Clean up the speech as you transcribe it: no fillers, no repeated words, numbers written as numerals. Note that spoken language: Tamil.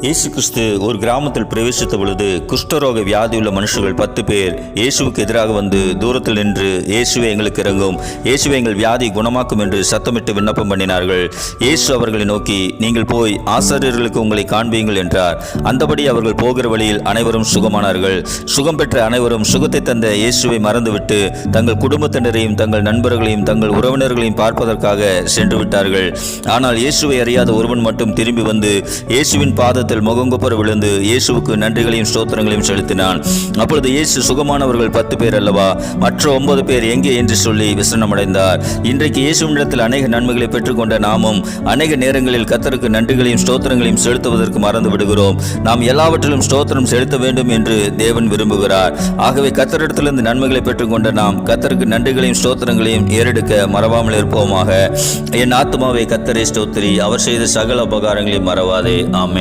இயேசு கிறிஸ்து ஒரு கிராமத்தில் பிரவேசித்த பொழுது குஷ்டரோக வியாதியுள்ள மனுஷர்கள் 10 பேர் இயேசுவுக்கு எதிராக வந்து தூரத்தில் நின்று, இயேசுவே எங்களுக்கு இறங்கும், இயேசுவே எங்கள் வியாதி குணமாக்கும் என்று சத்தமிட்டு விண்ணப்பம் பண்ணினார்கள். இயேசு அவர்களை நோக்கி, நீங்கள் போய் ஆசாரியர்களுக்கு உங்களை காண்பீங்கள் என்றார். அந்தபடி அவர்கள் போகிற வழியில் அனைவரும் சுகமானார்கள். சுகம் பெற்ற அனைவரும் சுகத்தை தந்த இயேசுவை மறந்துவிட்டு தங்கள் குடும்பத்தினரையும் தங்கள் நண்பர்களையும் தங்கள் உறவினர்களையும் பார்ப்பதற்காக சென்று விட்டார்கள். ஆனால் இயேசுவை அறியாத ஒருவன் மட்டும் திரும்பி வந்து இயேசுவின் பாதத்தில் முகங்குப்புற விழுந்து இயேசுவுக்கு நன்றிகளையும் ஸ்தோத்திரங்களையும் செலுத்தினான். அப்பொழுது இயேசு சுகமானவர்கள் 10 பேர் அல்லவா, மற்ற 9 பேர் எங்கே என்று சொல்லி விசனமடைந்தார். இன்றைக்கு இயேசுவினிடத்தில் அநேக நன்மைகளை பெற்றுக்கொண்ட நாமும் அநேக நேரங்களில் கர்த்தருக்கு நன்றிகளையும் ஸ்தோத்திரங்களையும் செலுத்துவதற்கு மறந்து விடுகிறோம். நாம் எல்லாவற்றிலும் ஸ்தோத்திரம் செலுத்த வேண்டும் என்று தேவன் விரும்புகிறார். ஆகவே கர்த்தரிடத்திலிருந்து நன்மைகளை பெற்றுக்கொண்ட நாம் கர்த்தருக்கு நன்றிகளையும் ஸ்தோத்திரங்களையும் ஏறெடுக்க மறவாமல் இருப்போமாக. என் ஆத்துமாவை கர்த்தரை ஸ்தோத்திரி, அவர் செய்த சகல உபகாரங்களையும் மறவாதே. ஆமென்.